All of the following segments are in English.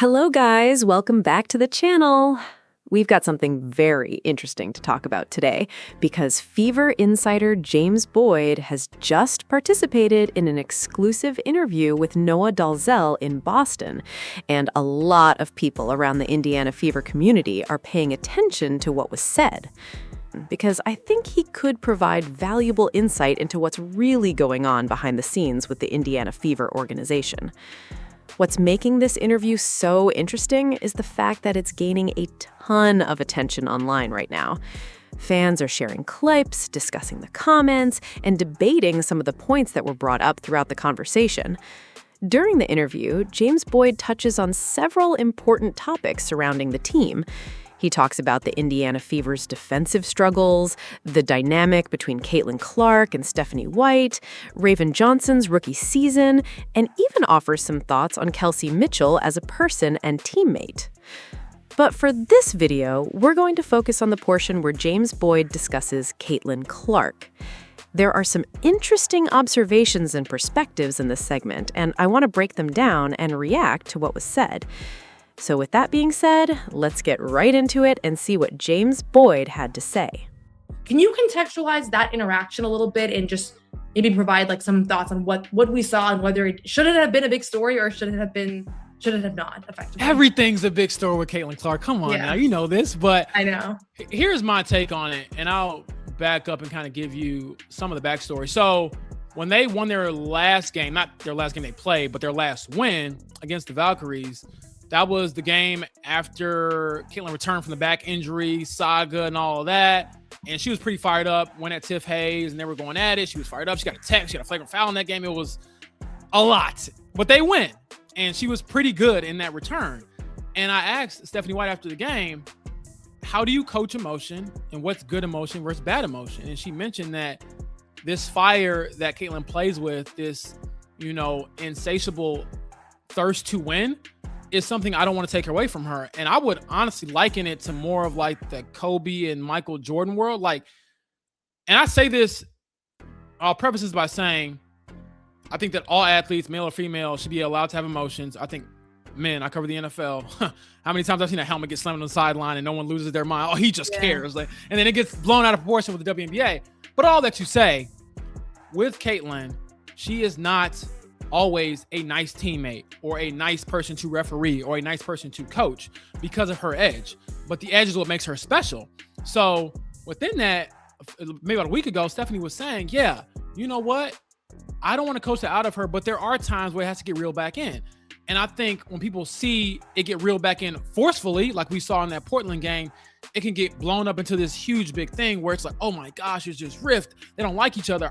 Hello guys, welcome back to the channel. We've got something very interesting to talk about today because Fever insider James Boyd has just participated in an exclusive interview with Noah Dalzell in Boston, and a lot of people around the Indiana Fever community are paying attention to what was said. Because I think he could provide valuable insight into what's really going on behind the scenes with the Indiana Fever organization. What's making this interview so interesting is the fact that it's gaining a ton of attention online right now. Fans are sharing clips, discussing the comments, and debating some of the points that were brought up throughout the conversation. During the interview, James Boyd touches on several important topics surrounding the team. He talks about the Indiana Fever's defensive struggles, the dynamic between Caitlin Clark and Stephanie White, Raven Johnson's rookie season, and even offers some thoughts on Kelsey Mitchell as a person and teammate. But for this video, we're going to focus on the portion where James Boyd discusses Caitlin Clark. There are some interesting observations and perspectives in this segment, and I want to break them down and react to what was said. So with that being said, let's get right into it and see what James Boyd had to say. Can you contextualize that interaction a little bit and just maybe provide like some thoughts on what we saw and whether should it have been a big story or should it have not effectively? Everything's a big story with Caitlin Clark. Come on now, you know this, but I know. Here's my take on it, and I'll back up and kind of give you some of the backstory. So when they won their last game, not their last game they played, but their last win against the Valkyries, that was the game after Caitlin returned from the back injury saga and all of that. And she was pretty fired up, went at Tiff Hayes, and they were going at it. She was fired up. She got a text. She got a flagrant foul in that game. It was a lot. But they win. And she was pretty good in that return. And I asked Stephanie White after the game, how do you coach emotion and what's good emotion versus bad emotion? And she mentioned that this fire that Caitlin plays with, this, insatiable thirst to win, is something I don't want to take away from her. And I would honestly liken it to more of like the Kobe and Michael Jordan world. And I say this, I'll preface this by saying, I think that all athletes, male or female, should be allowed to have emotions. I think, I cover the NFL. How many times I've seen a helmet get slammed on the sideline and no one loses their mind. Oh, he just cares. And then it gets blown out of proportion with the WNBA. But all that you say, with Caitlin, she is not always a nice teammate or a nice person to referee or a nice person to coach because of her edge. But the edge is what makes her special. So within that, maybe about a week ago, Stephanie was saying, yeah, you know what? I don't want to coach that out of her, but there are times where it has to get reeled back in. And I think when people see it get reeled back in forcefully, like we saw in that Portland game, it can get blown up into this huge big thing where it's like, oh my gosh, it's just rift. They don't like each other.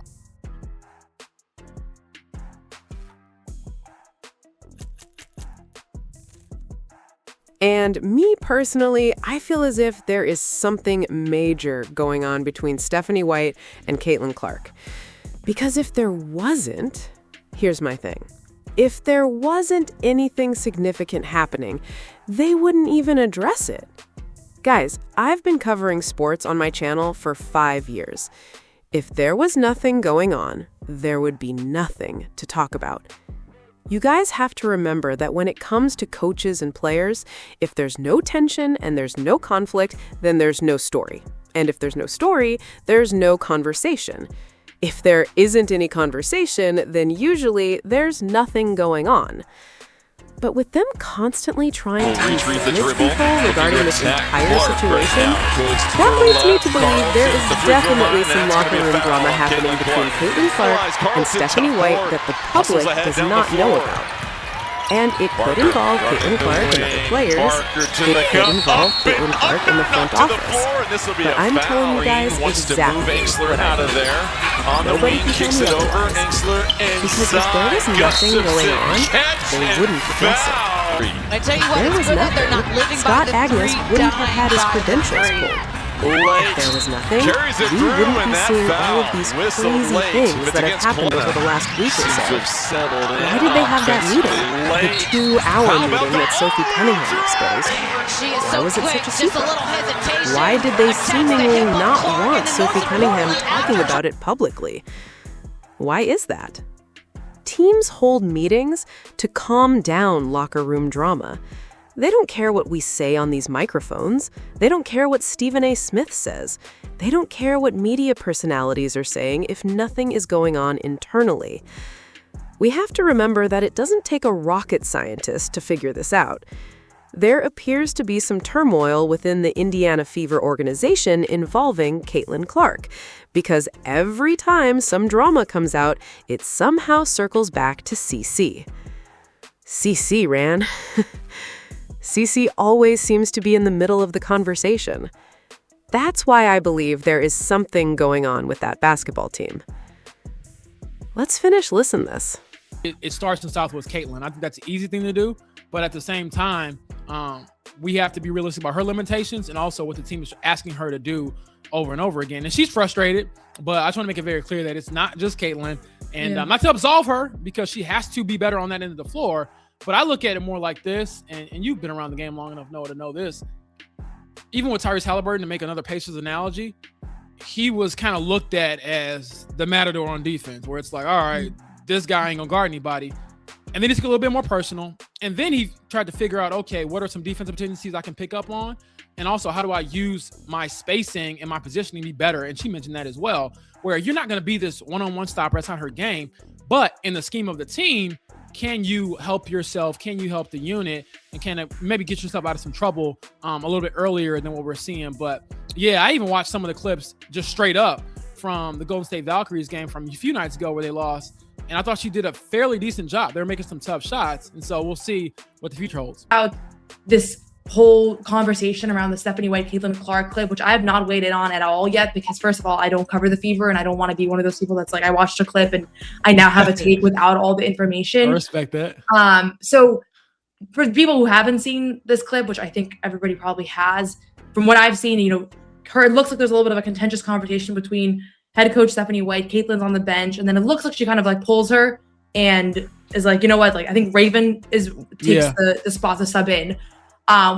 And me personally, I feel as if there is something major going on between Stephanie White and Caitlin Clark. Because if there wasn't, here's my thing. If there wasn't anything significant happening, they wouldn't even address it. Guys, I've been covering sports on my channel for 5 years. If there was nothing going on, there would be nothing to talk about. You guys have to remember that when it comes to coaches and players, if there's no tension and there's no conflict, then there's no story. And if there's no story, there's no conversation. If there isn't any conversation, then usually there's nothing going on. But with them constantly trying to manage people regarding this entire situation, that leads me to believe there is definitely some locker room drama happening between Caitlin Clark and Stephanie White that the public does not know about. And it could involve Caitlin Clark and other players. It could involve Caitlin Clark in the front office. But I'm telling you guys exactly what I think. Nobody can tell me otherwise. Because if there was nothing going on, they wouldn't address it. I tell you what, it's good that they're not living Scott by the Agnes wouldn't have had his credentials pulled. If there was nothing, we wouldn't be seeing all of these crazy things that have happened over the last week or so. Why did they have that meeting? The 2-hour meeting that Sophie Cunningham exposed. Why was it such a secret? Why did they seemingly not want Sophie Cunningham talking about it publicly? Why is that? Teams hold meetings to calm down locker room drama. They don't care what we say on these microphones. They don't care what Stephen A. Smith says. They don't care what media personalities are saying if nothing is going on internally. We have to remember that it doesn't take a rocket scientist to figure this out. There appears to be some turmoil within the Indiana Fever organization involving Caitlin Clark, because every time some drama comes out, it somehow circles back to CC. CC, Ran. CC always seems to be in the middle of the conversation. That's why I believe there is something going on with that basketball team. Let's finish listen this. It starts in South with Caitlin. I think that's an easy thing to do, but at the same time, we have to be realistic about her limitations and also what the team is asking her to do over and over again. And she's frustrated, but I just want to make it very clear that it's not just Caitlin. And not to absolve her, because she has to be better on that end of the floor. But I look at it more like this, and you've been around the game long enough, Noah, to know this. Even with Tyrese Halliburton, to make another Pacers analogy, he was kind of looked at as the matador on defense, where it's like, all right, this guy ain't gonna guard anybody. And then it's a little bit more personal. And then he tried to figure out, okay, what are some defensive tendencies I can pick up on? And also, how do I use my spacing and my positioning to be better? And she mentioned that as well, where you're not going to be this one-on-one stopper. That's not her game. But in the scheme of the team, can you help yourself? Can you help the unit? And can it maybe get yourself out of some trouble a little bit earlier than what we're seeing? But yeah, I even watched some of the clips just straight up from the Golden State Valkyries game from a few nights ago where they lost. And I thought she did a fairly decent job. They were making some tough shots. And so we'll see what the future holds. About this whole conversation around the Stephanie White, Caitlin Clark clip, which I have not weighed in on at all yet, because first of all, I don't cover the Fever and I don't want to be one of those people that's like, I watched a clip and I now have a take without all the information. I respect that. So for people who haven't seen this clip, which I think everybody probably has, from what I've seen, it looks like there's a little bit of a contentious conversation between head coach Stephanie White. Caitlin's on the bench, and then it looks like she kind of like pulls her and is like, you know what? Like, I think Raven takes the spot to sub in.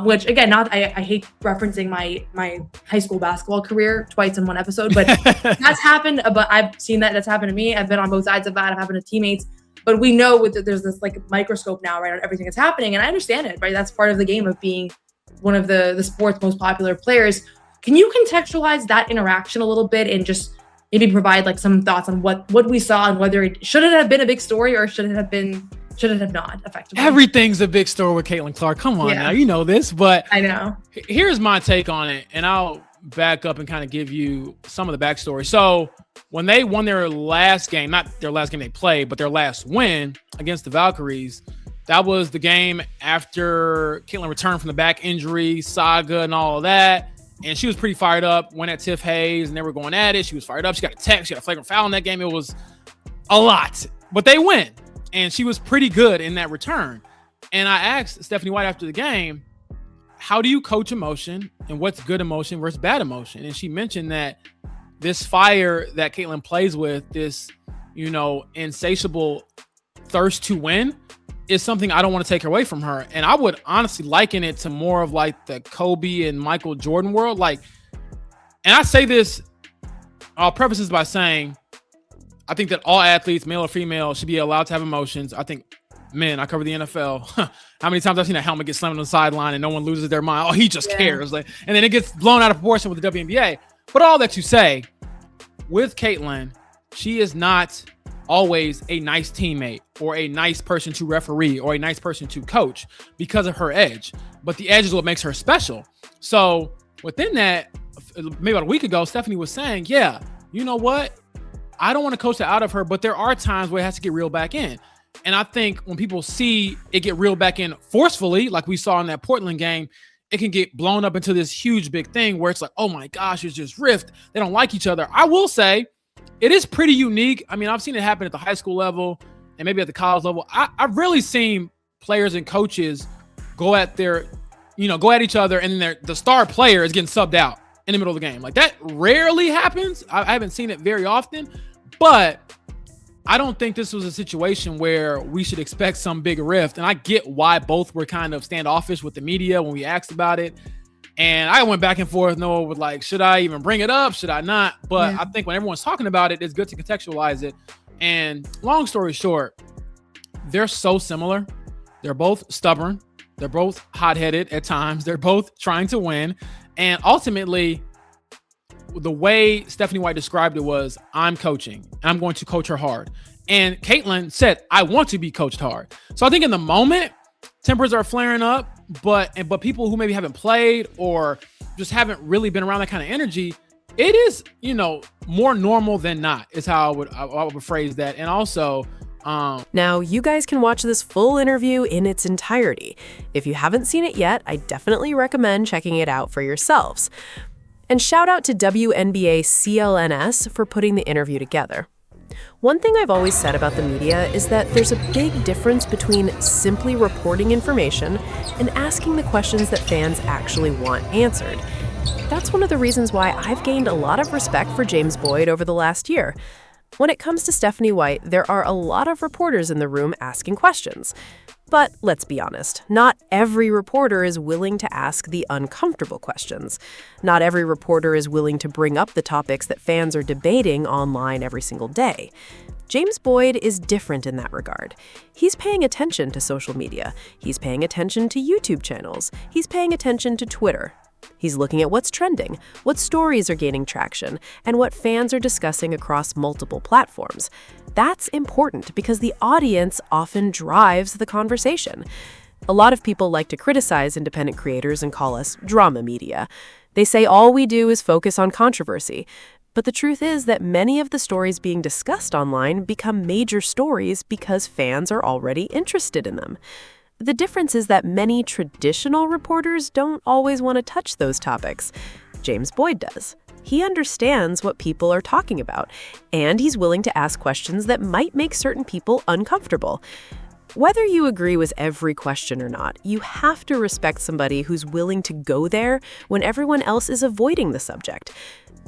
Which again, I hate referencing my high school basketball career twice in one episode, but that's happened. But I've seen that's happened to me. I've been on both sides of that. I've happened to teammates. But we know there's this like microscope now, right, on everything that's happening, and I understand it, right? That's part of the game of being one of the sport's most popular players. Can you contextualize that interaction a little bit and just maybe provide like some thoughts on what we saw and whether it should have been a big story or should it have not effectively? Everything's a big story with Caitlin Clark. Come on now, you know this, but I know. Here's my take on it, and I'll back up and kind of give you some of the backstory. So when they won their last game, not their last game they played, but their last win against the Valkyries, that was the game after Caitlin returned from the back injury saga and all of that. And she was pretty fired up, went at Tiff Hayes, and they were going at it. She was fired up. She got a text. She got a flagrant foul in that game. It was a lot, but they win. And she was pretty good in that return. And I asked Stephanie White after the game, how do you coach emotion and what's good emotion versus bad emotion? And she mentioned that this fire that Caitlin plays with, this, insatiable thirst to win, is something I don't want to take away from her. And I would honestly liken it to more of like the Kobe and Michael Jordan world. Like, and I say this, I'll preface this by saying, I think that all athletes, male or female, should be allowed to have emotions. I think men, I cover the NFL. How many times I've seen a helmet get slammed on the sideline and no one loses their mind. Oh, he just cares. Like, and then it gets blown out of proportion with the WNBA. But all that you say, with Caitlin, she is not always a nice teammate or a nice person to referee or a nice person to coach because of her edge. But the edge is what makes her special. So within that, maybe about a week ago, Stephanie was saying, yeah, you know what? I don't want to coach that out of her, but there are times where it has to get reeled back in. And I think when people see it get reeled back in forcefully, like we saw in that Portland game, it can get blown up into this huge big thing where it's like, oh my gosh, it's just rift. They don't like each other. I will say it is pretty unique. I mean, I've seen it happen at the high school level and maybe at the college level. I've really seen players and coaches go at each other, and then the star player is getting subbed out in the middle of the game. Like, that rarely happens. I haven't seen it very often, but I don't think this was a situation where we should expect some big rift. And I get why both were kind of standoffish with the media when we asked about it. And I went back and forth, Noah, with like, should I even bring it up? Should I not? But I think when everyone's talking about it, it's good to contextualize it. And long story short, they're so similar. They're both stubborn. They're both hot-headed at times. They're both trying to win. And ultimately, the way Stephanie White described it was, I'm coaching, and I'm going to coach her hard. And Caitlin said, I want to be coached hard. So I think in the moment, tempers are flaring up, but people who maybe haven't played or just haven't really been around that kind of energy, it is, more normal than not, is how I would phrase that. And also, now, you guys can watch this full interview in its entirety. If you haven't seen it yet, I definitely recommend checking it out for yourselves. And shout out to wnba CLNS for putting the interview together. One thing I've always said about the media is that there's a big difference between simply reporting information and asking the questions that fans actually want answered. That's one of the reasons why I've gained a lot of respect for James Boyd over the last year. When it comes to Stephanie White, there are a lot of reporters in the room asking questions. But let's be honest, not every reporter is willing to ask the uncomfortable questions. Not every reporter is willing to bring up the topics that fans are debating online every single day. James Boyd is different in that regard. He's paying attention to social media. He's paying attention to YouTube channels. He's paying attention to Twitter. He's looking at what's trending, what stories are gaining traction, and what fans are discussing across multiple platforms. That's important because the audience often drives the conversation. A lot of people like to criticize independent creators and call us drama media. They say all we do is focus on controversy. But the truth is that many of the stories being discussed online become major stories because fans are already interested in them. The difference is that many traditional reporters don't always want to touch those topics. James Boyd does. He understands what people are talking about, and he's willing to ask questions that might make certain people uncomfortable. Whether you agree with every question or not, you have to respect somebody who's willing to go there when everyone else is avoiding the subject.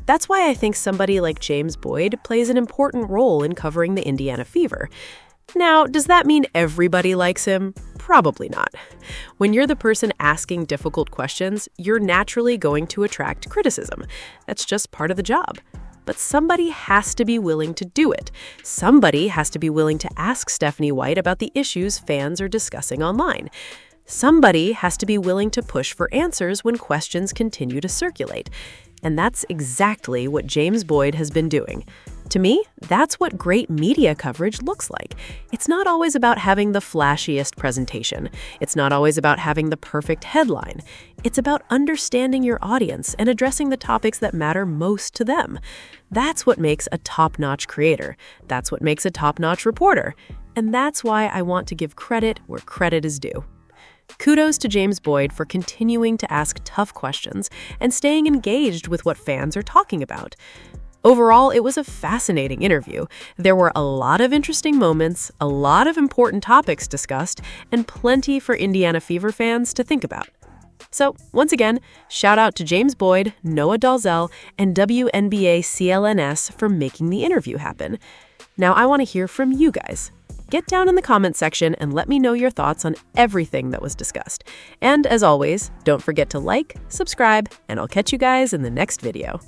That's why I think somebody like James Boyd plays an important role in covering the Indiana Fever. Now, does that mean everybody likes him? Probably not. When you're the person asking difficult questions, you're naturally going to attract criticism. That's just part of the job. But somebody has to be willing to do it. Somebody has to be willing to ask Stephanie White about the issues fans are discussing online. Somebody has to be willing to push for answers when questions continue to circulate. And that's exactly what James Boyd has been doing. To me, that's what great media coverage looks like. It's not always about having the flashiest presentation. It's not always about having the perfect headline. It's about understanding your audience and addressing the topics that matter most to them. That's what makes a top-notch creator. That's what makes a top-notch reporter. And that's why I want to give credit where credit is due. Kudos to James Boyd for continuing to ask tough questions and staying engaged with what fans are talking about. Overall, it was a fascinating interview. There were a lot of interesting moments, a lot of important topics discussed, and plenty for Indiana Fever fans to think about. So, once again, shout out to James Boyd, Noah Dalzell, and wnba CLNS for making the interview happen. Now, I want to hear from you guys. Get down in the comments section and let me know your thoughts on everything that was discussed. And as always, don't forget to like, subscribe, and I'll catch you guys in the next video.